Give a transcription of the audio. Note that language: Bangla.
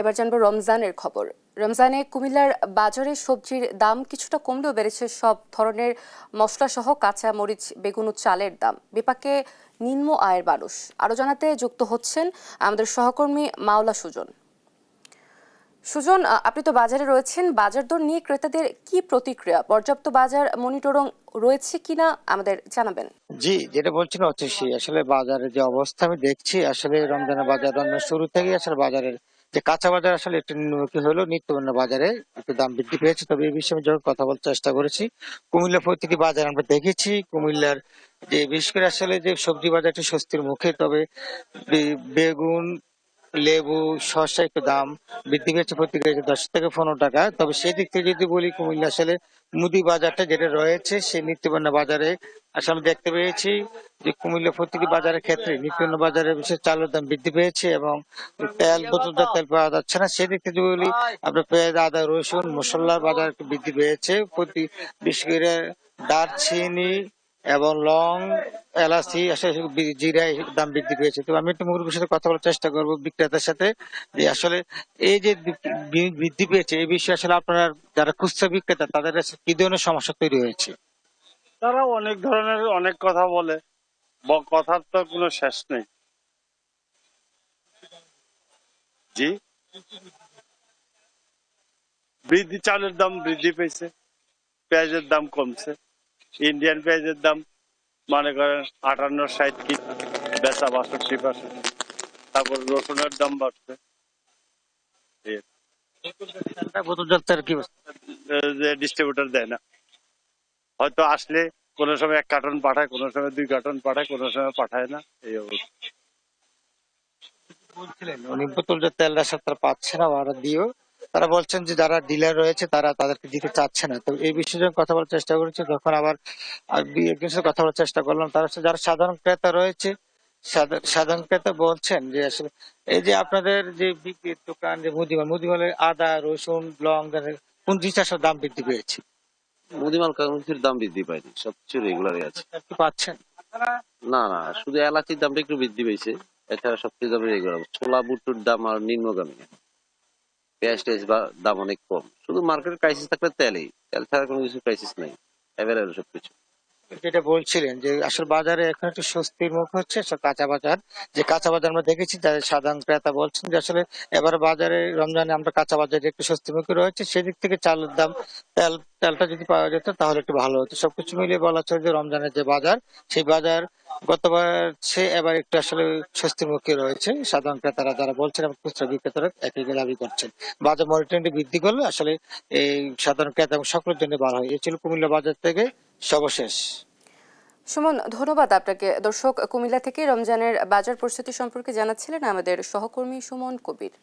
এবার জানবো রমজানের খবর। রমজানে কুমিল্লার বাজারে সবজির দাম কিছুটা কমলেও বেড়েছে সব ধরনের মশলা সহ কাঁচা মরিচ, বেগুন ও চালের দাম। বিপাকে নিম্ন আয়ের মানুষ। আরো জানাতে যুক্ত হচ্ছেন আমাদের সহকর্মী মাওলা সুজন। সুজন, আপনি তো বাজারে রয়েছেন, বাজার দর নিয়ে ক্রেতাদের কি প্রতিক্রিয়া? পর্যাপ্ত বাজার মনিটরিং রয়েছে কিনা আমাদের জানাবেন। জি, যেটা বলছিলেন হচ্ছে সেই আসলে বাজারের যে অবস্থা আমি দেখছি, আসলে রমজানের বাজার শুরু থেকেই আসলে বাজারের যে কাঁচা বাজার আসলে একটু নিম্নমুখী হলো, নিত্যপণ্য বাজারে একটু দাম বৃদ্ধি পেয়েছে। তবে এই বিষয়ে আমি যখন কথা বলার চেষ্টা করেছি, কুমিল্লা প্রতিটি বাজার আমরা দেখেছি কুমিল্লার যে বিশেষ করে আসলে যে সবজি বাজারটি স্বস্তির মুখে। তবে বেগুন, লেবু, শসা একটু দাম বৃদ্ধি পেয়েছে প্রতি কেজি 10 থেকে 15 টাকা। তবে সেই দিক থেকে যদি বলি, কুমিল্লা আসলে মুদি বাজারটা যেটা রয়েছে সেই নিত্যপণ্য বাজারে আসলে আমি দেখতে পেয়েছি যে কুমিল্লা প্রতিটি বাজারের ক্ষেত্রে নিত্যপণ্য বাজারে বিশেষ চালের দাম বৃদ্ধি পেয়েছে এবং তেল, বোতলজাত তেল পাওয়া যাচ্ছে না। সেদিক থেকে যদি বলি, আপনার পেঁয়াজ, আদা, রসুন, মশলার বাজার একটু বৃদ্ধি পেয়েছে। বিশেষ করে দারচিনি এবং লং, এলাচি, আসলে জিরায় দাম বৃদ্ধি পেয়েছে। তো আমি একটু মুরব্বীর সাথে কথা বলার চেষ্টা করবো, বিক্রেতার সাথে, যে আসলে এই যে বৃদ্ধি পেয়েছে এই বিষয়ে আসলে আপনারা যারা খুচরা বিক্রেতা তাদের কাছে কি ধরনের সমস্যা তৈরি হয়েছে? তারা অনেক ধরনের অনেক কথা বলে, কথার তো কোনো শেষ নেই। জি, চালের দাম বৃদ্ধি পেয়েছে, পেঁয়াজের দাম কমছে। ইন্ডিয়ান পেঁয়াজের দাম মনে করেন 58-60 কি বেচা 62%। তারপর রসুনের দাম বাড়ছে। বোতলজাত তেল কি অবস্থা? যে ডিস্ট্রিবিউটর দেয় না, হয়তো আসলে কোনো সময় 1 কার্টন পাঠায়, কোনো সময় 2 কার্টন পাঠায়, কোনো সময় পাঠায় না, এই অবস্থা। বলছিলেন উনি বোতলজাত তেলটা আসলে তারা পাচ্ছে না, ওরা দিয়েও তারা বলছেন যে যারা ডিলার রয়েছে তারা তাদেরকে দিতে চাচ্ছে না। তো এই বিষয়ে যখন কথা বলার চেষ্টা করেছি, তখন আবার একজনের সাথে কথা বলার চেষ্টা করলাম, তারা হচ্ছে যারা সাধারণ ক্রেতা রয়েছে, সাধারণ ক্রেতা বলছেন যে আসলে এই যে আপনাদের যে বিক্রির দোকান, যে মুদিমালের আদা, রসুন, লং, কোন জিনিসটা আসলে দাম বৃদ্ধি পেয়েছে? মুদিমাল কাগজের দাম বৃদ্ধি পায়নি, সবকিছু রেগুলারই আছে। কি পাচ্ছেন? না না, শুধু এলাচির দামটা একটু বৃদ্ধি পেয়েছে, এছাড়া সবকিছু দাম রেগুলার। ছোলা বুটুর দাম আর নিম্নগামী, পেঁয়াজ টেজ বা দাম অনেক কম। শুধু মার্কেটের ক্রাইসিস থাকলে তেল ছাড়া কোনো কিছু ক্রাইসিস নেই, অ্যাভেলেবল সবকিছু। যেটা বলছিলেন যে আসলে বাজারে এখন একটু স্বস্তির মুখ হচ্ছে, সব কাঁচা বাজার, যে কাঁচা বাজার আমরা দেখেছি, যাদের সাধারণ ক্রেতা বলছেন যে আসলে এবার বাজারে রমজানে আমরা কাঁচা বাজারে একটু স্বস্তি মুখে রয়েছে। সেদিক থেকে চালের দাম, তেলটা যদি পাওয়া যেত তাহলে একটু ভালো হতো। সবকিছু মিলিয়ে বলা চলে যে রমজানের যে বাজার, সেই বাজার গতবার সে এবার একটু আসলে স্বস্তির মুখে রয়েছে। সাধারণ ক্রেতারা যারা বলছেন এবং খুচরা বিক্রেতারা একই দাবি করছেন। বাজার মনিটরিংটি বৃদ্ধি করলে আসলে এই সাধারণ ক্রেতা এবং সকলের জন্য ভালো হয়। এই ছিল কুমিল্লা বাজার থেকে সর্বশেষ। সুমন, ধন্যবাদ আপনাকে। দর্শক, কুমিল্লা থেকে রমজানের বাজার পরিস্থিতি সম্পর্কে জানাচ্ছিলেন আমাদের সহকর্মী সুমন কবির।